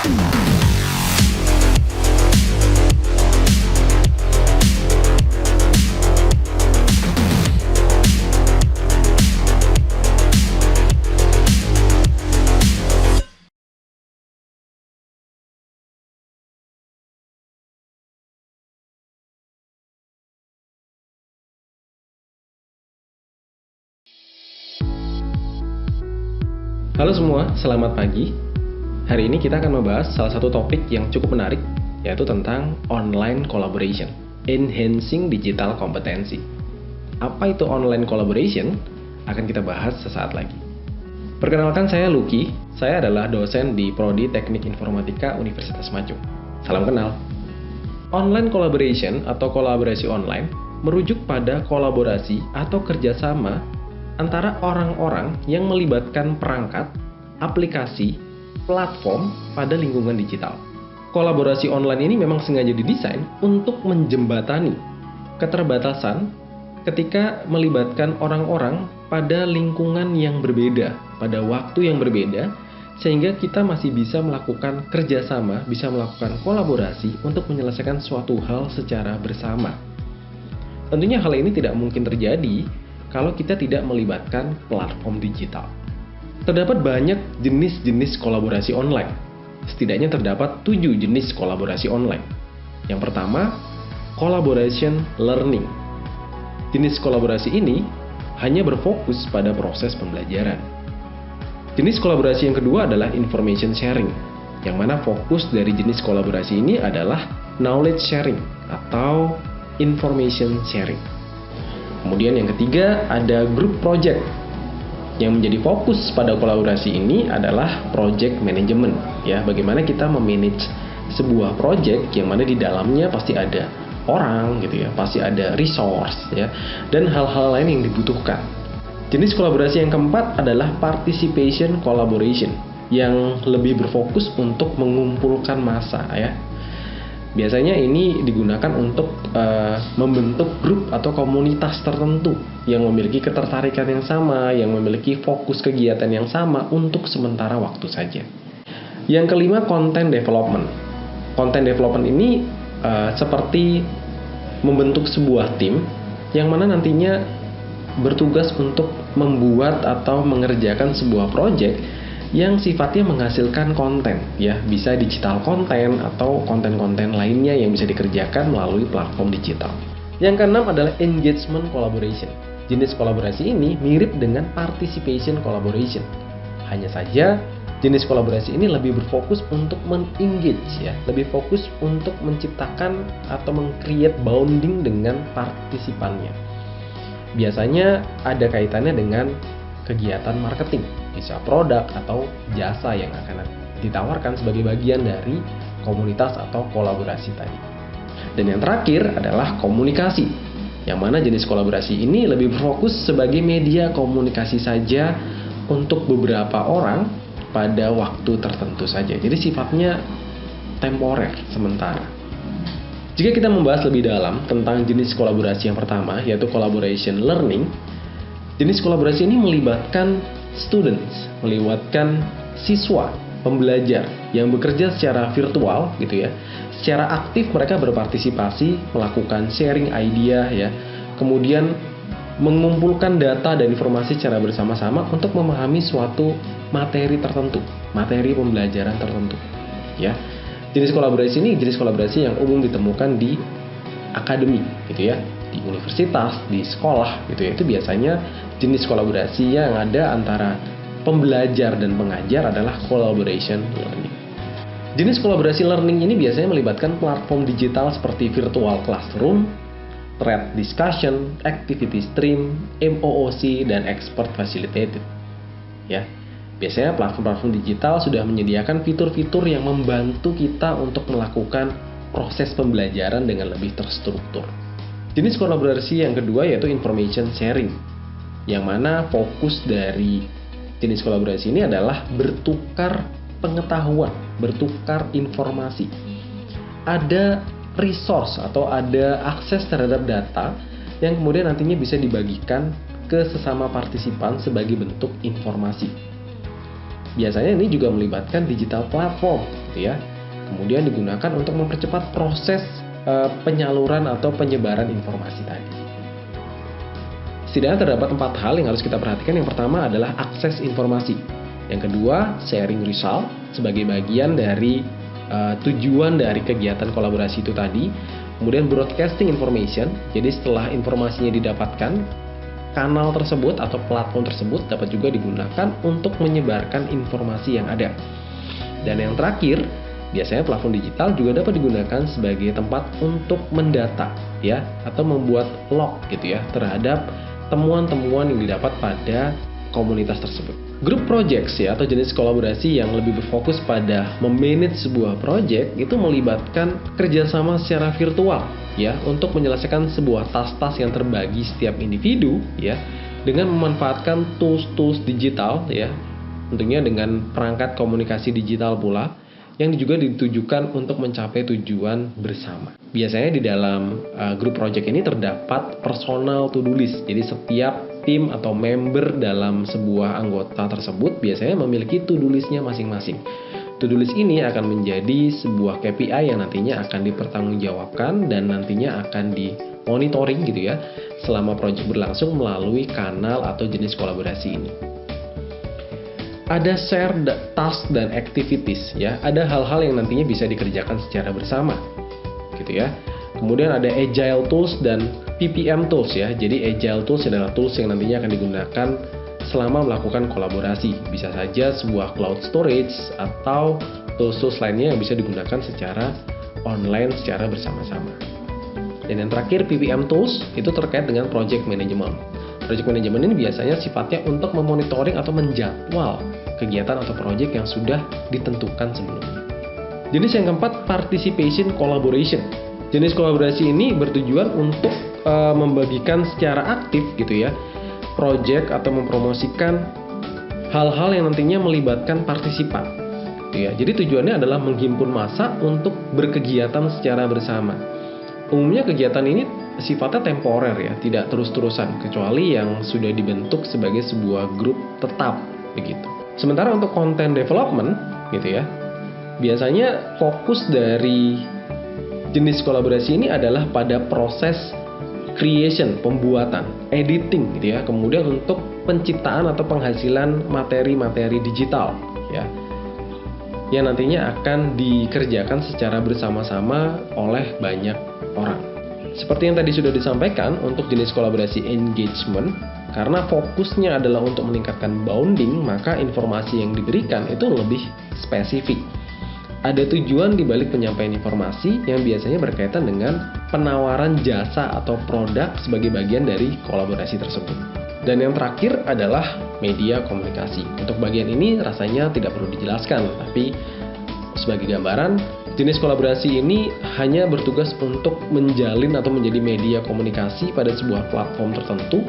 Halo semua, selamat pagi. Hari ini kita akan membahas salah satu topik yang cukup menarik, yaitu tentang online collaboration, enhancing digital kompetensi. Apa itu online collaboration? Akan kita bahas sesaat lagi. Perkenalkan, saya Lucky. Saya adalah dosen di Prodi Teknik Informatika Universitas Maju. Salam kenal. Online collaboration atau kolaborasi online merujuk pada kolaborasi atau kerjasama antara orang-orang yang melibatkan perangkat, aplikasi, platform pada lingkungan digital. Kolaborasi online ini memang sengaja didesain untuk menjembatani keterbatasan ketika melibatkan orang-orang pada lingkungan yang berbeda, pada waktu yang berbeda, sehingga kita masih bisa melakukan kerjasama, bisa melakukan kolaborasi untuk menyelesaikan suatu hal secara bersama. Tentunya hal ini tidak mungkin terjadi kalau kita tidak melibatkan platform digital. Terdapat banyak jenis-jenis kolaborasi online. Setidaknya terdapat 7 jenis kolaborasi online. Yang pertama, collaboration learning. Jenis kolaborasi ini hanya berfokus pada proses pembelajaran. Jenis kolaborasi yang kedua adalah information sharing, yang mana fokus dari jenis kolaborasi ini adalah knowledge sharing atau information sharing. Kemudian yang ketiga ada group project. Yang menjadi fokus pada kolaborasi ini adalah project management, ya, bagaimana kita memanage sebuah project yang mana di dalamnya pasti ada orang gitu ya, pasti ada resource ya, dan hal-hal lain yang dibutuhkan. Jenis kolaborasi yang keempat adalah participation collaboration, yang lebih berfokus untuk mengumpulkan massa ya. Biasanya ini digunakan untuk membentuk grup atau komunitas tertentu yang memiliki ketertarikan yang sama, yang memiliki fokus kegiatan yang sama untuk sementara waktu saja. Yang kelima, content development. Content development ini seperti membentuk sebuah tim yang mana nantinya bertugas untuk membuat atau mengerjakan sebuah project yang sifatnya menghasilkan konten, ya, bisa digital konten atau konten-konten lainnya yang bisa dikerjakan melalui platform digital. Yang keenam adalah engagement collaboration. Jenis kolaborasi ini mirip dengan participation collaboration. Hanya saja jenis kolaborasi ini lebih berfokus untuk men-engage ya, lebih fokus untuk menciptakan atau meng-create bonding dengan partisipannya. Biasanya ada kaitannya dengan kegiatan marketing, bisa produk atau jasa yang akan ditawarkan sebagai bagian dari komunitas atau kolaborasi tadi. Dan yang terakhir adalah komunikasi, yang mana jenis kolaborasi ini lebih berfokus sebagai media komunikasi saja untuk beberapa orang pada waktu tertentu saja. Jadi sifatnya temporer, sementara. Jika kita membahas lebih dalam tentang jenis kolaborasi yang pertama, yaitu collaboration learning, jenis kolaborasi ini melibatkan students, melibatkan siswa, pembelajar yang bekerja secara virtual gitu ya. Secara aktif mereka berpartisipasi, melakukan sharing idea ya. Kemudian mengumpulkan data dan informasi secara bersama-sama untuk memahami suatu materi tertentu, materi pembelajaran tertentu ya. Jenis kolaborasi ini jenis kolaborasi yang umum ditemukan di akademik gitu ya, di universitas, di sekolah gitu ya. Itu biasanya jenis kolaborasi yang ada antara pembelajar dan pengajar adalah collaboration learning. Jenis kolaborasi learning ini biasanya melibatkan platform digital seperti virtual classroom, thread discussion, activity stream, MOOC, dan expert facilitated. Ya, biasanya platform-platform digital sudah menyediakan fitur-fitur yang membantu kita untuk melakukan proses pembelajaran dengan lebih terstruktur. Jenis kolaborasi yang kedua yaitu information sharing, yang mana fokus dari jenis kolaborasi ini adalah bertukar pengetahuan, bertukar informasi. Ada resource atau ada akses terhadap data yang kemudian nantinya bisa dibagikan ke sesama partisipan sebagai bentuk informasi. Biasanya ini juga melibatkan digital platform gitu ya. Kemudian digunakan untuk mempercepat proses penyaluran atau penyebaran informasi tadi. Setidaknya terdapat 4 hal yang harus kita perhatikan. Yang pertama adalah akses informasi. Yang kedua, sharing result sebagai bagian dari tujuan dari kegiatan kolaborasi itu tadi. Kemudian broadcasting information, jadi setelah informasinya didapatkan, kanal tersebut atau platform tersebut dapat juga digunakan untuk menyebarkan informasi yang ada. Dan yang terakhir, biasanya platform digital juga dapat digunakan sebagai tempat untuk mendata ya, atau membuat log gitu ya terhadap temuan-temuan yang didapat pada komunitas tersebut. Group projects ya, atau jenis kolaborasi yang lebih berfokus pada memanage sebuah project itu melibatkan kerjasama secara virtual ya, untuk menyelesaikan sebuah tas-tas yang terbagi setiap individu ya, dengan memanfaatkan tools-tools digital ya, tentunya dengan perangkat komunikasi digital pula yang juga ditujukan untuk mencapai tujuan bersama. Biasanya di dalam group project ini terdapat personal to-do list. Jadi setiap tim atau member dalam sebuah anggota tersebut biasanya memiliki to-do list-nya masing-masing. To-do list ini akan menjadi sebuah KPI yang nantinya akan dipertanggungjawabkan dan nantinya akan dimonitoring gitu ya selama project berlangsung melalui kanal atau jenis kolaborasi ini. Ada share task dan activities ya, ada hal-hal yang nantinya bisa dikerjakan secara bersama gitu ya. Kemudian ada agile tools dan PPM tools ya. Jadi agile tools adalah tools yang nantinya akan digunakan selama melakukan kolaborasi. Bisa saja sebuah cloud storage atau tools-tools lainnya yang bisa digunakan secara online secara bersama-sama. Dan yang terakhir, PPM tools itu terkait dengan project management. Project management ini biasanya sifatnya untuk memonitoring atau menjadwal kegiatan atau project yang sudah ditentukan sebelumnya. Jenis yang keempat, participation collaboration. Jenis kolaborasi ini bertujuan untuk membagikan secara aktif gitu ya, project atau mempromosikan hal-hal yang nantinya melibatkan partisipan. Gitu ya. Jadi tujuannya adalah menghimpun massa untuk berkegiatan secara bersama. Umumnya kegiatan ini sifatnya temporer ya, tidak terus-terusan kecuali yang sudah dibentuk sebagai sebuah grup tetap begitu. Sementara untuk content development gitu ya, biasanya fokus dari jenis kolaborasi ini adalah pada proses creation, pembuatan, editing gitu ya, kemudian untuk penciptaan atau penghasilan materi-materi digital ya, yang nantinya akan dikerjakan secara bersama-sama oleh banyak orang. Seperti yang tadi sudah disampaikan, untuk jenis kolaborasi engagement, karena fokusnya adalah untuk meningkatkan bonding, maka informasi yang diberikan itu lebih spesifik. Ada tujuan di balik penyampaian informasi yang biasanya berkaitan dengan penawaran jasa atau produk sebagai bagian dari kolaborasi tersebut. Dan yang terakhir adalah media komunikasi. Untuk bagian ini rasanya tidak perlu dijelaskan, tapi sebagai gambaran, jenis kolaborasi ini hanya bertugas untuk menjalin atau menjadi media komunikasi pada sebuah platform tertentu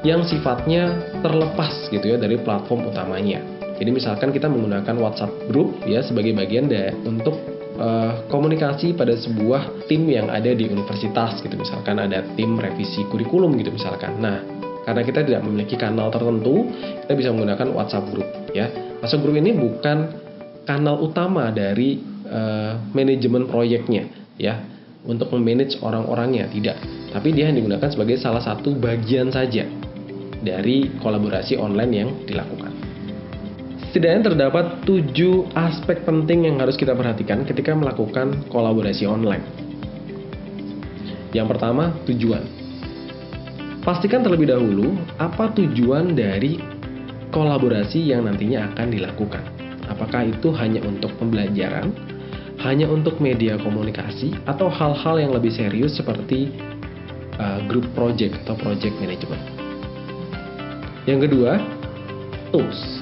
yang sifatnya terlepas gitu ya dari platform utamanya. Jadi misalkan kita menggunakan WhatsApp group ya sebagai bagian untuk komunikasi pada sebuah tim yang ada di universitas gitu, misalkan ada tim revisi kurikulum gitu misalkan. Nah, karena kita tidak memiliki kanal tertentu, kita bisa menggunakan WhatsApp group ya. WhatsApp group ini bukan kanal utama dari manajemen proyeknya ya, untuk memanage orang-orangnya, tidak. Tapi dia digunakan sebagai salah satu bagian saja dari kolaborasi online yang dilakukan. Setidaknya terdapat 7 aspek penting yang harus kita perhatikan ketika melakukan kolaborasi online. Yang pertama, tujuan. Pastikan terlebih dahulu apa tujuan dari kolaborasi yang nantinya akan dilakukan. Apakah itu hanya untuk pembelajaran, hanya untuk media komunikasi, atau hal-hal yang lebih serius seperti group project atau project management. Yang kedua, tools.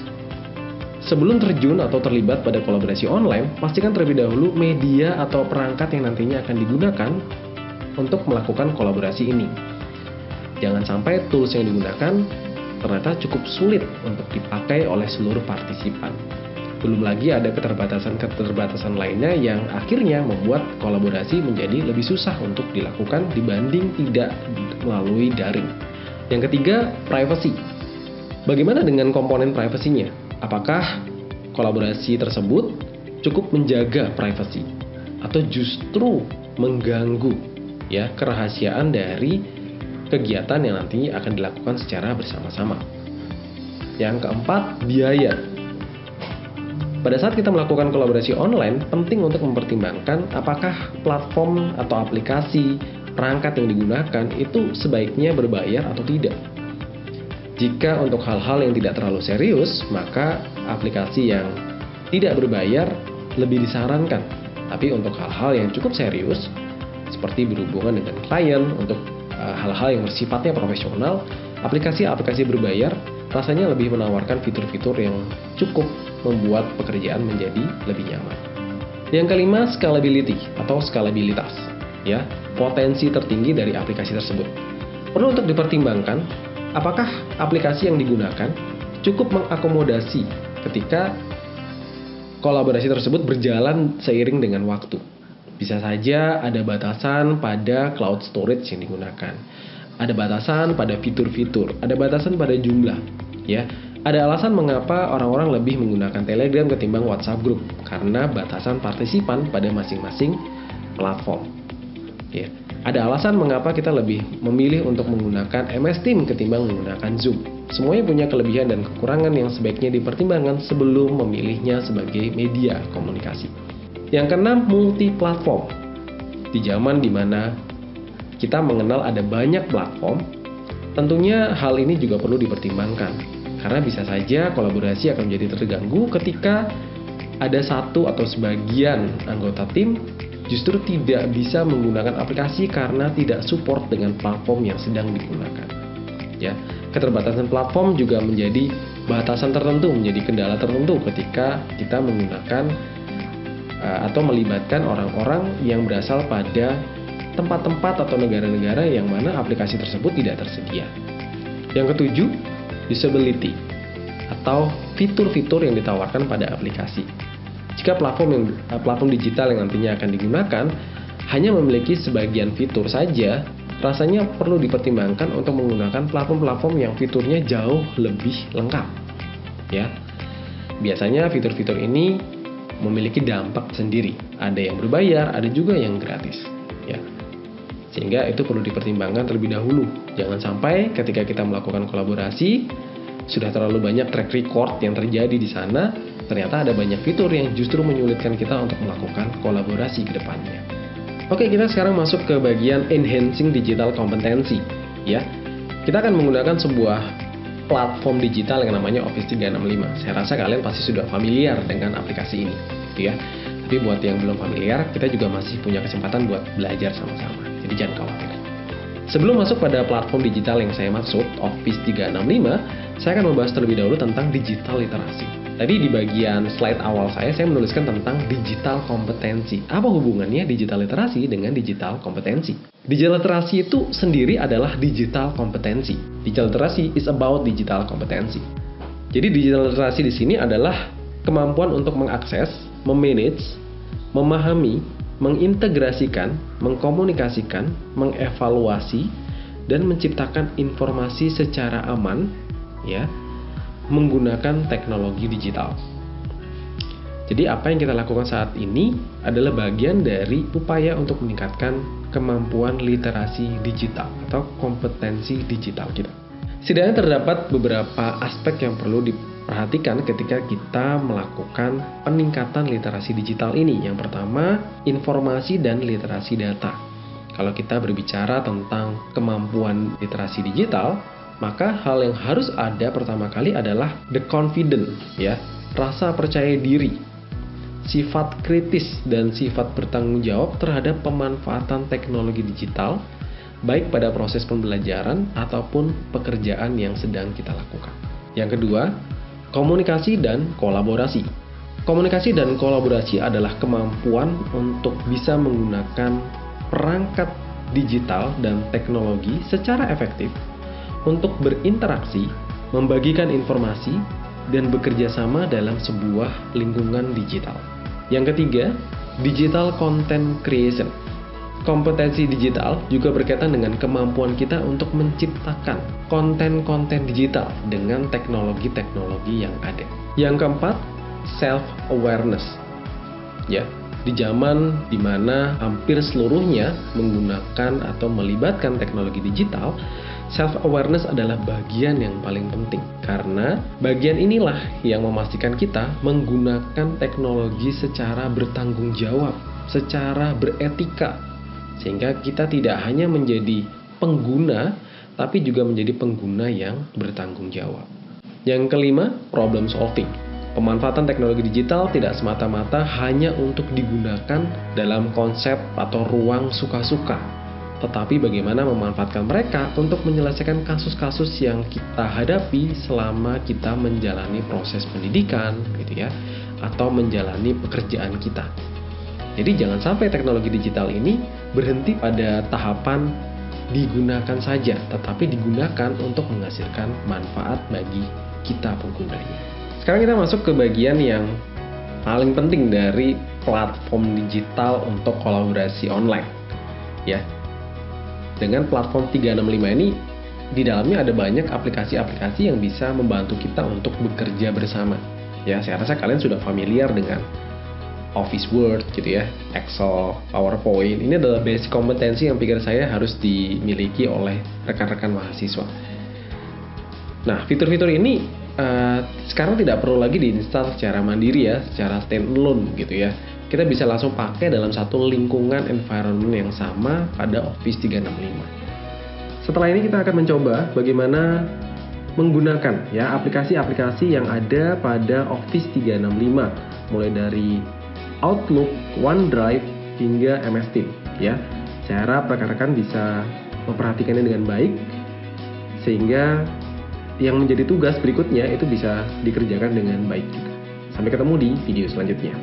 Sebelum terjun atau terlibat pada kolaborasi online, pastikan terlebih dahulu media atau perangkat yang nantinya akan digunakan untuk melakukan kolaborasi ini. Jangan sampai tools yang digunakan ternyata cukup sulit untuk dipakai oleh seluruh partisipan. Belum lagi ada keterbatasan lainnya yang akhirnya membuat kolaborasi menjadi lebih susah untuk dilakukan dibanding tidak melalui daring. Yang ketiga, privacy. Bagaimana dengan komponen privasinya? Apakah kolaborasi tersebut cukup menjaga privasi atau justru mengganggu ya kerahasiaan dari kegiatan yang nantinya akan dilakukan secara bersama-sama. Yang keempat, biaya. Pada saat kita melakukan kolaborasi online, penting untuk mempertimbangkan apakah platform atau aplikasi, perangkat yang digunakan itu sebaiknya berbayar atau tidak. Jika untuk hal-hal yang tidak terlalu serius, maka aplikasi yang tidak berbayar lebih disarankan. Tapi untuk hal-hal yang cukup serius, seperti berhubungan dengan klien, untuk hal-hal yang bersifatnya profesional, aplikasi-aplikasi berbayar rasanya lebih menawarkan fitur-fitur yang cukup membuat pekerjaan menjadi lebih nyaman. Yang kelima, scalability atau skalabilitas, ya, potensi tertinggi dari aplikasi tersebut. Perlu untuk dipertimbangkan, apakah aplikasi yang digunakan cukup mengakomodasi ketika kolaborasi tersebut berjalan seiring dengan waktu. Bisa saja ada batasan pada cloud storage yang digunakan, ada batasan pada fitur-fitur, ada batasan pada jumlah, ya. Ada alasan mengapa orang-orang lebih menggunakan Telegram ketimbang WhatsApp Group, karena batasan partisipan pada masing-masing platform. Ya. Ada alasan mengapa kita lebih memilih untuk menggunakan MS Team ketimbang menggunakan Zoom. Semuanya punya kelebihan dan kekurangan yang sebaiknya dipertimbangkan sebelum memilihnya sebagai media komunikasi. Yang keenam, multi-platform. Di zaman dimana kita mengenal ada banyak platform, tentunya hal ini juga perlu dipertimbangkan. Karena bisa saja kolaborasi akan menjadi terganggu ketika ada satu atau sebagian anggota tim justru tidak bisa menggunakan aplikasi karena tidak support dengan platform yang sedang digunakan. Ya, keterbatasan platform juga menjadi batasan tertentu, menjadi kendala tertentu ketika kita menggunakan atau melibatkan orang-orang yang berasal pada tempat-tempat atau negara-negara yang mana aplikasi tersebut tidak tersedia. Yang ketujuh, usability atau fitur-fitur yang ditawarkan pada aplikasi. Jika platform digital yang nantinya akan digunakan hanya memiliki sebagian fitur saja, rasanya perlu dipertimbangkan untuk menggunakan platform-platform yang fiturnya jauh lebih lengkap. Ya, biasanya fitur-fitur ini memiliki dampak sendiri. Ada yang berbayar, ada juga yang gratis. Ya, sehingga itu perlu dipertimbangkan terlebih dahulu. Jangan sampai ketika kita melakukan kolaborasi sudah terlalu banyak track record yang terjadi di sana, ternyata ada banyak fitur yang justru menyulitkan kita untuk melakukan kolaborasi ke depannya. Oke, kita sekarang masuk ke bagian enhancing digital competency, ya. Kita akan menggunakan sebuah platform digital yang namanya Office 365. Saya rasa kalian pasti sudah familiar dengan aplikasi ini, gitu ya. Tapi buat yang belum familiar, kita juga masih punya kesempatan buat belajar sama-sama. Jadi jangan khawatir. Sebelum masuk pada platform digital yang saya maksud, Office 365, saya akan membahas terlebih dahulu tentang digital literasi. Tadi di bagian slide awal saya menuliskan tentang digital kompetensi. Apa hubungannya digital literasi dengan digital kompetensi? Digital literasi itu sendiri adalah digital kompetensi. Digital literasi is about digital kompetensi. Jadi digital literasi di sini adalah kemampuan untuk mengakses, memanage, memahami, mengintegrasikan, mengkomunikasikan, mengevaluasi, dan menciptakan informasi secara aman, ya, menggunakan teknologi digital. Jadi apa yang kita lakukan saat ini adalah bagian dari upaya untuk meningkatkan kemampuan literasi digital atau kompetensi digital kita. Setidaknya terdapat beberapa aspek yang perlu diperhatikan ketika kita melakukan peningkatan literasi digital ini. Yang pertama, informasi dan literasi data. Kalau kita berbicara tentang kemampuan literasi digital, maka hal yang harus ada pertama kali adalah the confidence, ya, rasa percaya diri, sifat kritis dan sifat bertanggung jawab terhadap pemanfaatan teknologi digital, baik pada proses pembelajaran ataupun pekerjaan yang sedang kita lakukan. Yang kedua, komunikasi dan kolaborasi. Komunikasi dan kolaborasi adalah kemampuan untuk bisa menggunakan perangkat digital dan teknologi secara efektif untuk berinteraksi, membagikan informasi, dan bekerja sama dalam sebuah lingkungan digital. Yang ketiga, digital content creation. Kompetensi digital juga berkaitan dengan kemampuan kita untuk menciptakan konten-konten digital dengan teknologi-teknologi yang ada. Yang keempat, self-awareness. ya, di zaman dimana hampir seluruhnya menggunakan atau melibatkan teknologi digital, self-awareness adalah bagian yang paling penting. Karena bagian inilah yang memastikan kita menggunakan teknologi secara bertanggung jawab, secara beretika. Sehingga kita tidak hanya menjadi pengguna, tapi juga menjadi pengguna yang bertanggung jawab. Yang kelima, problem solving. Pemanfaatan teknologi digital tidak semata-mata hanya untuk digunakan dalam konsep atau ruang suka-suka, tetapi bagaimana memanfaatkan mereka untuk menyelesaikan kasus-kasus yang kita hadapi selama kita menjalani proses pendidikan, gitu ya, atau menjalani pekerjaan kita. Jadi jangan sampai teknologi digital ini berhenti pada tahapan digunakan saja, tetapi digunakan untuk menghasilkan manfaat bagi kita penggunanya. Sekarang kita masuk ke bagian yang paling penting dari platform digital untuk kolaborasi online. Ya. Dengan platform 365 ini, di dalamnya ada banyak aplikasi-aplikasi yang bisa membantu kita untuk bekerja bersama. Ya, saya rasa kalian sudah familiar dengan Office Word gitu ya, Excel, PowerPoint. Ini adalah basic kompetensi yang pikir saya harus dimiliki oleh rekan-rekan mahasiswa. Nah, fitur-fitur ini sekarang tidak perlu lagi diinstal secara mandiri ya, secara standalone gitu ya. Kita bisa langsung pakai dalam satu lingkungan environment yang sama pada Office 365. Setelah ini kita akan mencoba bagaimana menggunakan ya aplikasi-aplikasi yang ada pada Office 365, mulai dari Outlook, OneDrive, hingga MS Teams ya. Saya harap rekan-rekan bisa memperhatikannya dengan baik sehingga yang menjadi tugas berikutnya itu bisa dikerjakan dengan baik juga. Sampai ketemu di video selanjutnya.